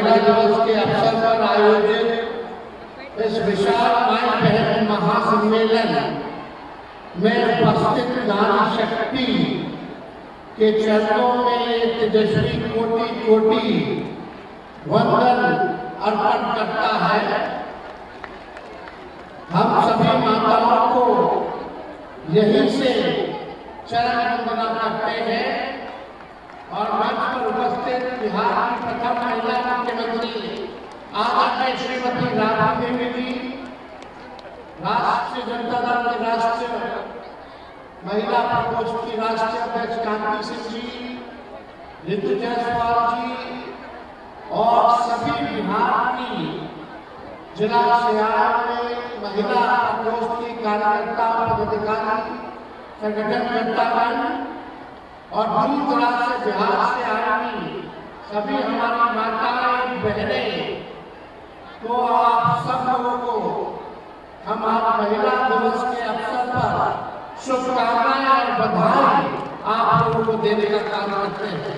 महिला दिवस के अवसर पर आयोजित इस विशाल माई बहन महासम्मेलन में उपस्थित नारी शक्ति के चरणों में तेजस्वी कोटि कोटि वंदन अर्पण करता है। हम सभी माताओं को यहीं से चरण वंदना करते हैं और मंच पर उपस्थित बिहार की प्रथम महिला मुख्यमंत्री आदरणीय श्रीमती राबड़ी देवी जी, राष्ट्रीय जनता दल के राष्ट्रीय महिला प्रकोष्ठ की राष्ट्रीय अध्यक्ष कांति सिंह जी, ऋतु जायसवाल जी और सभी बिहार की जिला सेवाओं में महिला प्रकोष्ठ की कार्यकर्ता पदाधिकारी संगठनकर्तागण और दूर दराज से बिहार से आई सभी हमारी माताएं बहनें को आप सब लोगों को हम आज महिला दिवस के अवसर पर शुभकामनाएं और बधाई आप लोगों को देने का काम करते हैं।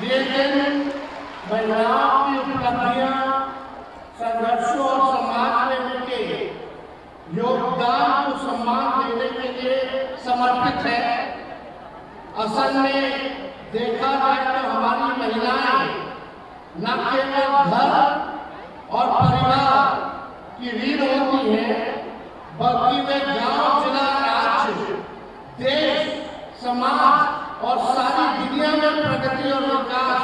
ये दिन महिलाओं की उपलब्धियां, संघर्षों और समाज में उनके योगदान को सम्मान देने के लिए समर्पित है। असल में देखा जाए तो हमारी महिलाएं न केवल घर और परिवार की रीढ़ होती हैं, बल्कि वे गांव, जिला, राज्य, देश, समाज और सारी दुनिया में प्रगति और विकास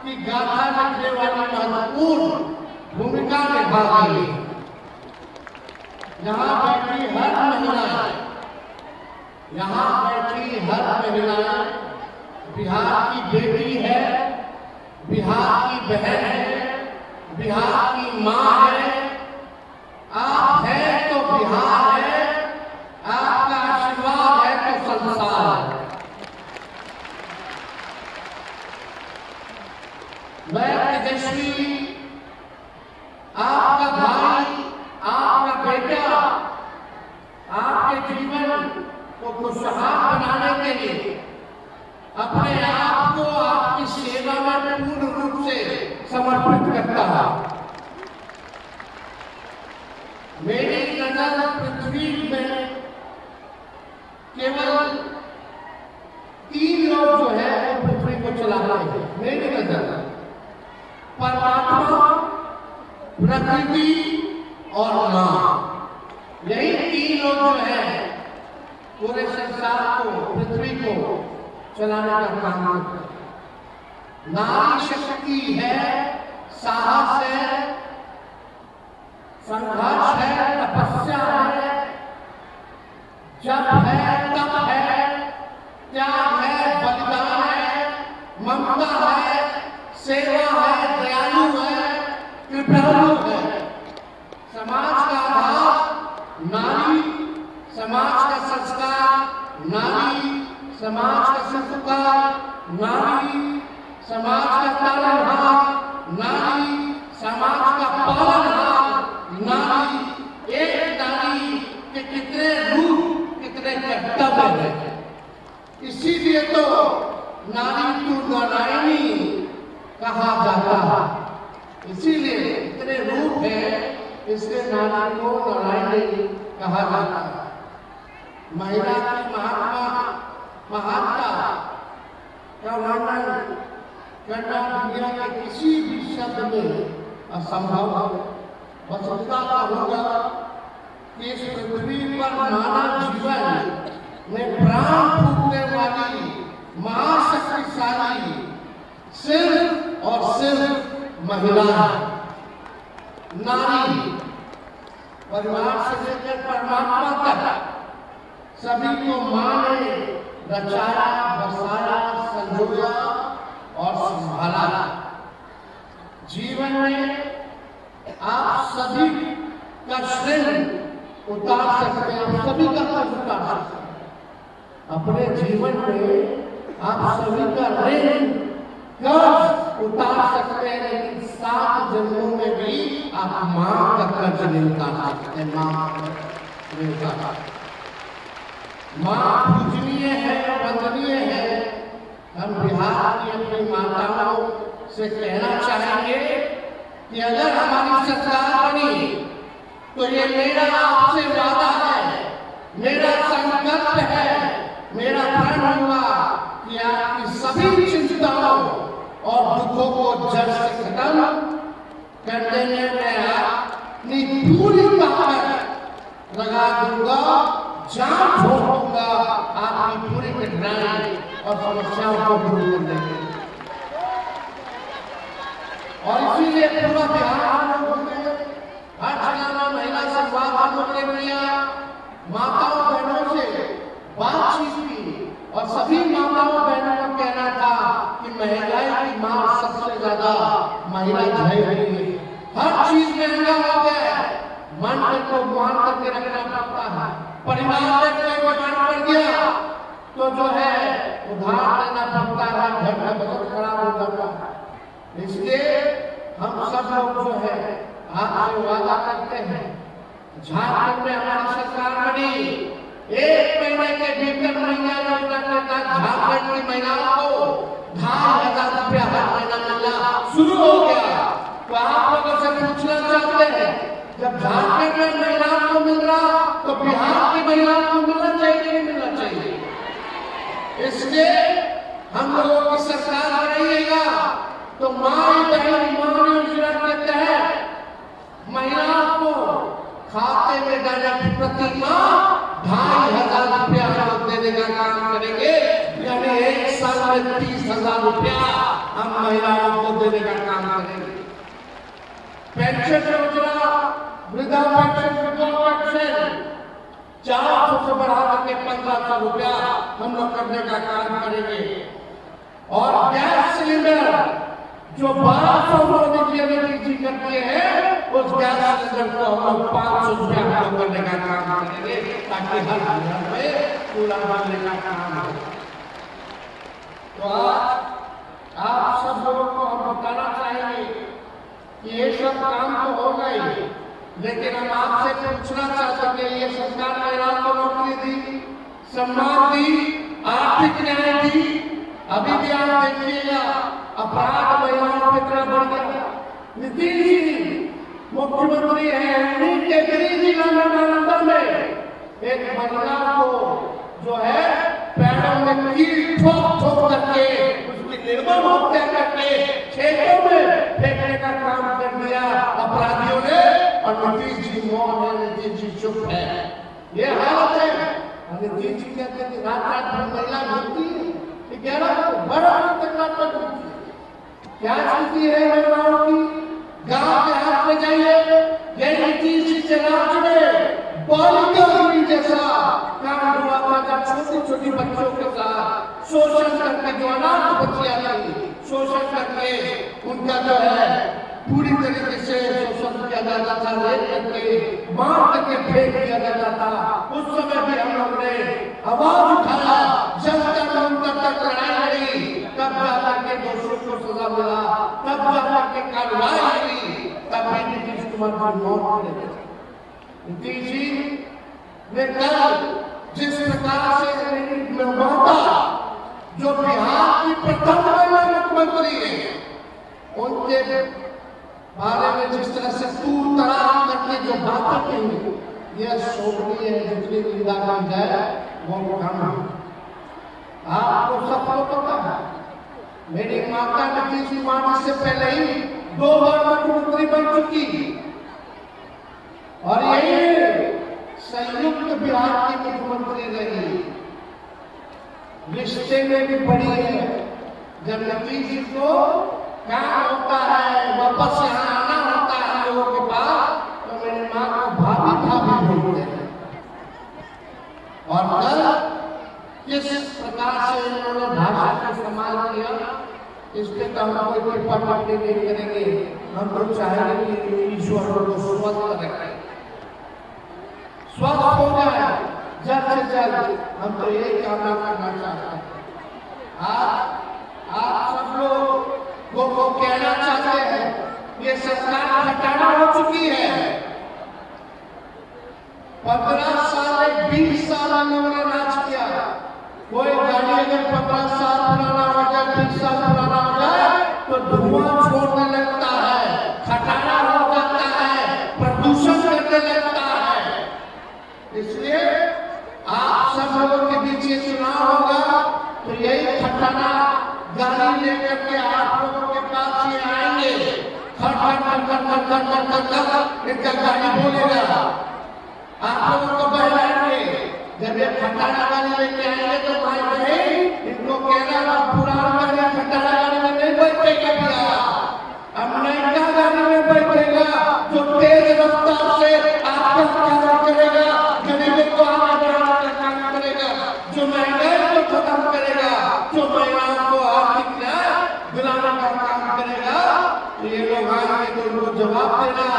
की गाथा लिखने वाली महत्वपूर्ण भूमिका निभा रही है। यहाँ बैठी हर महिला बिहार की बेटी है, बिहार की बहन है, बिहार की माँ है। आप है तो बिहार है, आपका आशीर्वाद है तो संसार है। मैं तेजस्वी, आपका भाई, आपका बेटा, आपके जीवन को खुशहाल बनाने के लिए अपने आप को आपकी सेवा में पूर्ण रूप से समर्पित करता है। मेरी नजर पृथ्वी में केवल 3 लोग जो है वो पृथ्वी को चलाते हैं। मेरी नजर परमात्मा, प्रकृति और माँ, यही 3 लोग जो है पूरे संसार को, पृथ्वी को चलाने का काम करते हैं। नारी शक्ति है, साहस है, संघर्ष है, तपस्या है, जप है, तप है, त्याग है, बलिदान है, ममता है, सेवा है, दयालु है, कृपालु है। समाज का आधार नारी, समाज का संस्कार नारी, समाज का संस्कार नारी, समाज का तारणहार नारी, समाज का पालनहार नारी। एक नारी के कितने रूप, कितने कर्तव्य हैं। इसीलिए तो नारी तू नारायणी कहा जाता है। इसीलिए इतने रूप है, इसलिए नारी को नारायणी कहा जाता है। महिला की महानता का वर्णन करना दुनिया के किसी भी शब्द में असंभव है। वस्तुतः कहूँगा कि इस पृथ्वी पर मानव जीवन में प्राण फूकने वाली महाशक्तिशाली सिर्फ और सिर्फ महिला है। नारी परिवार से लेकर परमात्मा तक सभी को माँ ने रचाया, बसाया, संजोया और संभाला। जीवन में आप सभी का श्रेय उतार सकते हैं, आप सभी का कर्ज उतार सकते हैं। अपने जीवन में आप सभी का ऋण, कर्ज उतार सकते हैं, लेकिन 7 जन्मों में भी आप माँ का कर्ज नहीं उतार सकते। माँ पूजनीय है, वंदनीय है। हम बिहार की अपनी माताओं से कहना चाहेंगे कि अगर हमारी सरकार बनी तो ये मेरा आपसे वादा है, मेरा संकल्प है, मेरा प्रण होगा कि आपकी सभी चिंताओं और दुखों को जड़ से खत्म कर देने में अपनी पूरी ताकत लगा दूंगा, जान छोड़ दूंगा आपकी पूरी कठिनाई और समस्याओं को दूर करने के लिए। और इसीलिए पूरा बिहार हर जिला में महिला संवाद आंदोलन किया, माताओं बहनों से बातचीत की और सभी माताओं बहनों का कहना था कि महंगाई की मार सबसे ज्यादा महिला झेल रही है। हर चीज महंगा हो गया है, मन को मान करके रखना पड़ता है। परिवार में कोई बीमार पड़ गया तो जो है उधार लेना पड़ता है, घर का बजट खराब हो जाता है। इसलिए हम सब लोग जो है आपसे वादा करते हैं, झारखंड में हमारी सरकार बनी, 1 महीने के भीतर महिला योजना के तहत झारखंड की महिलाओं को 2,500 रुपया हर महीना मिलना शुरू हो गया। तो आप लोगों से पूछना चाहते हैं, जब झारखंड में महिलाओं को मिल रहा तो बिहार की महिलाओं को मिलना चाहिए कि नहीं मिलना चाहिए? इसलिए हम लोगों की सरकार बनाइएगा तो माई बहन मान योजना के तहत महिलाओं को खाते में डायरेक्ट प्रति माह 2,500 रुपया देने का काम करेंगे। यानी 1 साल में 30,000 रुपया हम महिलाओं को देने का काम करेंगे। पेंशन योजना, वृद्धा पेंशन, विधवा पेंशन 400 से बढ़ा करके 1,500 रुपया हम लोग करने का काम करेंगे। और गैस सिलेंडर जो 1,200 मोदी जी करते हैं, उस गैस सिलेंडर को हम लोग 500 रुपया करने का काम करेंगे ताकि हर घर में चूल्हा डालने का काम हो। तो आज आप सब लोगों को हम बताना चाहेंगे कि ये सब काम तो हो गई, लेकिन हम आपसे पूछना चाहते हैं, ये सरकार महिलाओं को नौकरी दी, सम्मान दी, आर्थिक न्याय दी, अभी भी आप देखिएगा अपराध महिलाओं की तरफ बढ़ गया। नीतीश जी मुख्यमंत्री है, उन्हीं के गृह जिला में नालंदा में एक महिला को जो है पैरों में कील ठोक ठोक करके उसकी निर्मम हत्या करके खेतों में फेंकने का काम कर दिया अपराधियों ने, और नीतीश जी मौन है, नीतीश जी चुप है। ये हालत है। नीतीश जी कहते हैं रात रात भर महिला घूमती है, 11 बड़ा तक रात रात घूमती है। क्या स्थिति है महिलाओं की? गांव के हाथ में जाइए, ये नीतीश जी के राज में बालिका जैसा काम हुआ था, छोटी छोटी बच्चों के साथ शोषण करके, जो अनाथ बच्चियां थी शोषण करके उनका जो है पूरी तरीके से शोषण किया जाता था, रेप करके मार करके फेंक दिया जाता था। उस समय भी हम लोग ने आवाज उठाया, जनता ने उनका तक लड़ाई लड़ी, तब जाकर के दोषियों को सजा मिला, तब जाकर के कार्रवाई हुई, तब नीतीश कुमार की मौत हो गई। नीतीश जी ने कल जिस प्रकार से मेरी माता जो बिहार की प्रथम महिला मुख्यमंत्री है, उनके बारे में जिस तरह से तू तड़ाक करके जो बातें कही, यह शोभनीय है। जितनी निंदा की जाए वो कम है। आपको सबको पता है, मेरी माता नीतीश कुमार से पहले ही 2 बार मुख्यमंत्री बन चुकी, और यही संयुक्त बिहार की मुख्यमंत्री रही। रिश्ते में भी बड़ी है। जब नीतीश जी को काम होता है, वापस यहाँ आना होता है लोगों के पास, तो मेरी माँ को भाभी भाभी बोलते हैं। और कल किस प्रकार से उन्होंने भाषा का इस्तेमाल किया, इसके तो हम कोई टिप्पा टिप्पणी नहीं करेंगे। हम तो चाहेंगे कि ईश्वर को स्वस्थ रखे, स्वस्थ हो जाए जल्द से जल्द। हम तो यही कामना करना चाहते हैं। आप सब लोग को कहना चाहते हैं, ये सरकार घटाना हो चुकी है। 15 साल 20 साल लोगों ने राज किया। कोई गाड़ी अगर 15 साल पुराना हो जाए, 20 साल पुराना हो जाए, तो धुआं गाड़ी लेकर के आप लोगों के पास ये आएंगे, खड़ खड़ खड़ खड़ खड़ खड़ खड़ खड़ खड़ इनका गाड़ी बोलेगा, आप लोगों को बहलाएंगे। जब ये खटारा गाड़ी लेके आएंगे तो भाई बहन इनको कहना पुराना गाड़ी खटारा गाड़ी में नहीं बैठेगा भैया, अब नया गाड़ी में बैठेगा जो तेज रफ्तार से आपका काम करेगा, गरीबों को आगे बढ़ाने का काम करेगा, जो महंगाई को खत्म करेगा, जो महिलाओं को आर्थिक न्याय दिलाने का काम करेगा। तो ये लोग आएंगे तो उनको जवाब देना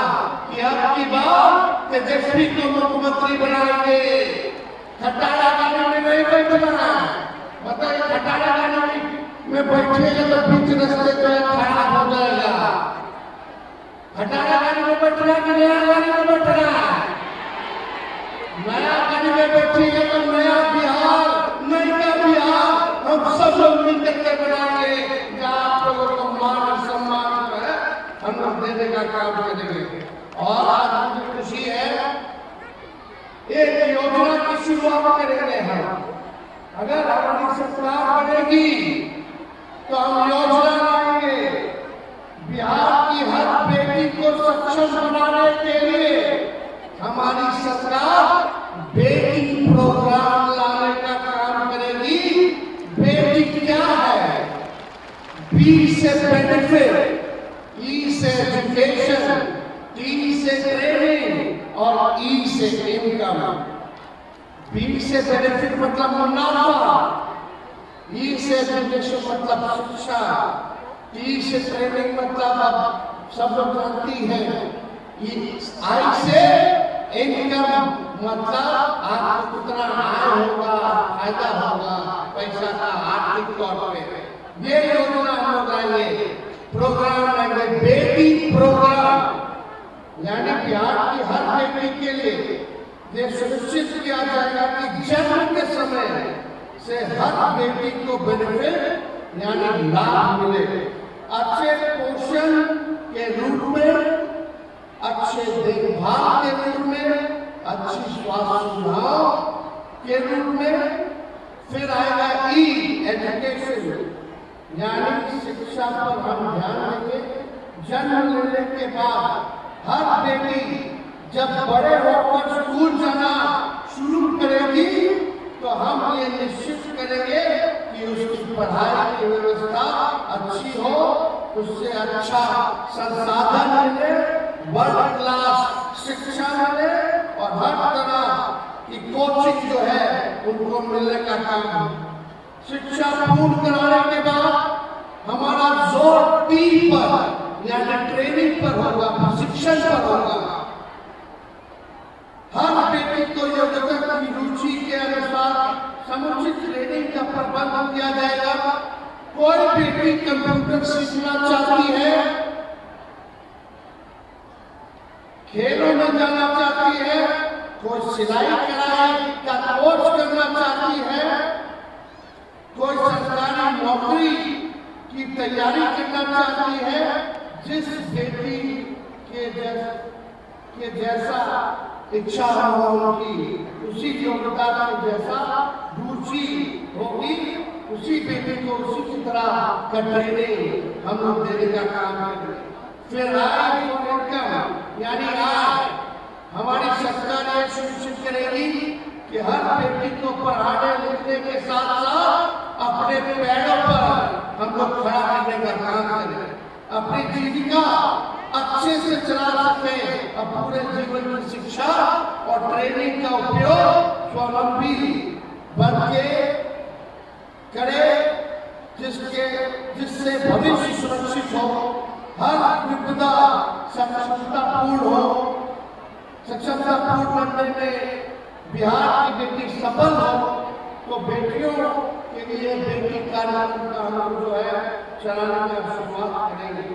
कि अब की बार तेजस्वी को मुख्यमंत्री बनाएंगे, खटारा गाड़ी में नहीं बैठना। बताइए खटारा गाड़ी में बैठेगा तो बीच रास्ते पे खराब हो जाएगा। खटारा गाड़ी में बैठना कि नया गाड़ी में बैठना? नया गाड़ी में बैठेगा तो नया बिहार, नया बिहार हम सब लोग मिलकर के बनाएंगे। आप लोगों को मान सम्मान है हम लोग देने का काम करेंगे। और आज मुझे खुशी है, एक योजना की शुरुआत करेंगे हम। अगर हमारी सरकार बनेगी तो हम योजना लाएंगे बिहार की हर बेटी को सक्षम बनाने के लिए। हमारी सरकार बेटी प्रोग्राम लाने का काम करेगी। बेटी क्या है? बी से बेनिफिट, ई से एजुकेशन, टी से ट्रेनिंग और ई से इनकम। बी से बेनिफिट मतलब मुनाफा, ई से एजुकेशन मतलब शिक्षा, टी से ट्रेनिंग मतलब अब सब लोग जानती है, आई से इनकम मतलब आपको कितना आय होगा, फायदा होगा पैसा का आर्थिक तौर पे। ये योजना हम लोग लाएंगे, प्रोग्राम लाएंगे, बेटी प्रोग्राम, यानी बिहार की हर बेटी के लिए ये सुनिश्चित किया जाएगा कि जन्म के समय से हर बेटी को बेनिफिट यानी लाभ मिले। अच्छे पोषण के रूप में, अच्छे देखभाल के रूप में, अच्छी स्वास्थ्य सुविधाओं के रूप में। फिर आएगा ई एजुकेशन, यानी शिक्षा पर हम ध्यान देंगे। जन्म लेने के बाद हर बेटी जब बड़े होकर स्कूल जाना शुरू करेगी तो हम ये निश्चित करेंगे कि उसकी पढ़ाई की व्यवस्था अच्छी हो, उससे अच्छा संसाधन मिले, वर्ल्ड क्लास शिक्षा मिले और हर तरह की कोचिंग जो है उनको मिलने का काम। शिक्षा पूर्ण कराने के बाद हमारा जोर टी पर यानी ट्रेनिंग पर होगा, प्रशिक्षण पर होगा। हर बेटी को योग्यता की रुचि के अनुसार समुचित ट्रेनिंग का प्रबंध किया जाएगा। कोई बेटी कंप्यूटर सीखना चाहती है, खेलों में जाना चाहती है, कोई सिलाई कढ़ाई का कोर्स करना चाहती है, कोई सरकारी नौकरी की तैयारी करना चाहती है, जिस बेटी के जैसा इच्छा हो उनकी, उसी योग्यता के जैसा रुचि होगी, उसी बेटी को उसी की तरह का ट्रेनिंग हम लोग देने का काम करेंगे। फिर आय और इनकम यानी आय, हमारी सरकार ये सुनिश्चित करेगी कि हर बेटी को पढ़ाने लिखने के साथ साथ अपने पैरों पर हम लोग खड़ा करने का काम करें, अपनी जीविका अच्छे से चला सके और पूरे जीवन में शिक्षा और ट्रेनिंग का उपयोग स्वावलंबी बन के करे, जिससे भविष्य सुरक्षित हो, हर विपदा सक्षमतापूर्ण हो। सक्षमतापूर्ण बनने में बिहार की बेटी सफल हो तो बेटियों के लिए बेटी कार्यक्रम का हम लोग जो है चलाने का शुरुआत करेंगे।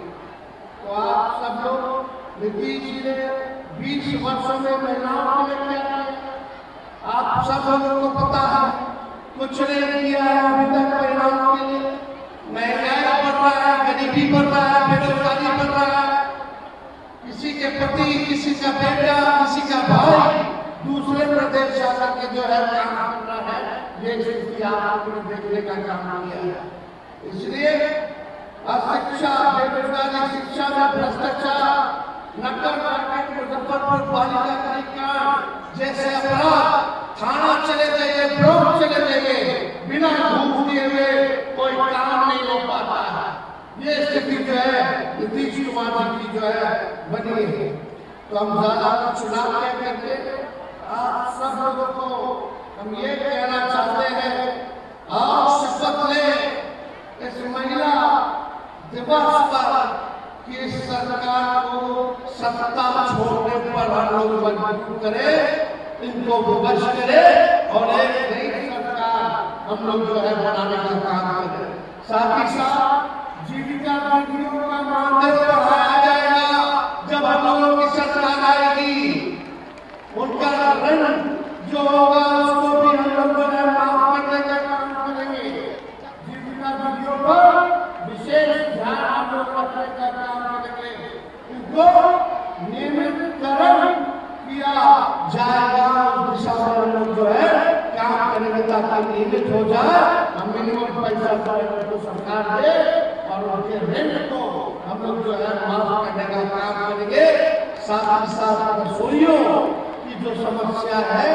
तो आप सब लोग नीतीश जी ने 20 वर्षों में महिलाओं के लिए क्या किया आप सब लोगों को पता है। कुछ नहीं किया है अभी तक महिलाओं के लिए। महंगाई बढ़ रहा है, गरीबी बढ़ रहा है, बेरोजगारी बढ़ रहा है। किसी के पति, किसी का बेटा, किसी का भाई दूसरे प्रदेश जाकर के जो है काम कर रहा है, ये स्थिति आपने देखने का काम किया है। इसलिए शिक्षा, बेरोजगारी, शिक्षा में भ्रष्टाचार, नक्सल मारपीट, मुजफ्फरपुर बालिका गृह जैसे अपराध थाना चले गए, ब्लॉक चले गए, बिना घूस दिए हुए कोई काम नहीं हो पाता है। ये स्थिति जो है नीतीश कुमार जी की जो है बनी है। तो हम ज्यादा चुनाव क्या करके आप सब लोगों को हम ये कहना चाहते हैं, आप शपथ लें इस महिला दिवस पर कि इस सरकार को सत्ता छोड़ने पर हम लोग मजबूर करें, इनको विवश करें और एक नई सरकार हम लोग जो है बनाने का काम करें। साथ ही साथ जीविका दीदियों का मानदेय बढ़ाया जाएगा। जब हम लोगों की सरकार आएगी, उनका ऋण जो होगा उसको भी हम लोग जो है माफ करने का काम करेंगे। जीविका दीदियों पर विशेष ध्यान हम लोग रखने का काम करेंगे। उनको नियमितकरण किया जाएगा, उस दिशा में हम लोग जो है काम करेंगे ताकि नियमित हो जाए। हम मिनिमम पैसा तो सरकार दे और उनके ऋण को हम लोग जो है माफ करने का काम करेंगे। साथ ही साथ रसोइयों की जो समस्या है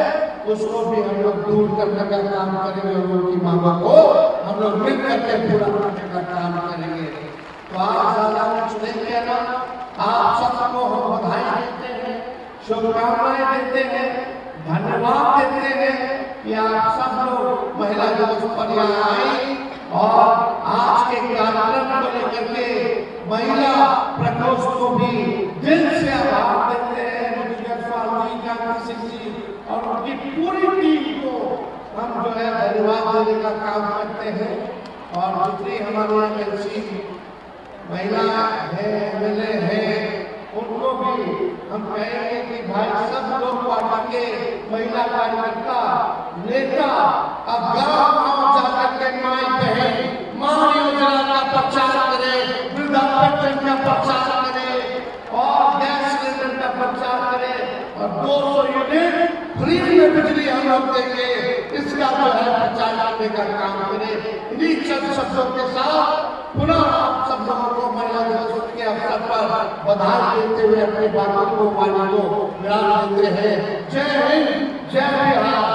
उसको भी हम लोग दूर करने का काम करेंगे और उनकी मांगों को हम लोग मिल करके पूरा करने का काम करेंगे। तो आज ज्यादा कुछ नहीं कहना, आप सबको हम बधाई देते हैं, शुभकामनाएं देते हैं, धन्यवाद देते हैं कि आप सब लोग महिला दिवस पर यहाँ आई और आज के कार्यक्रम को लेकर के महिला प्रकोष्ठ को भी दिल से आभार देते हैं। और उनकी पूरी टीम को हम जो है धन्यवाद देने का काम करते हैं। और जितनी हमारे एमएलसी महिला है, एमएलए है, उनको भी हम कहेंगे कि भाई सब लोग पार्टी के महिला कार्यकर्ता नेता अब गांव-गांव जाकर के माई बहन मां योजना का प्रचार करें, वृद्धा पेंशन का प्रचार करें और गैस सिलेंडर का प्रचार करें और 200 यूनिट फ्री में बिजली हम लोग देंगे, इसका जो है प्रचार करने का काम करें। इन्हीं चंद शब्दों के साथ पुनः आप सब लोगों को महिला दिवस के अवसर पर बधाई देते हुए अपनी बातों को वाणी को विराम देते हैं। जय हिंद, जय बिहार।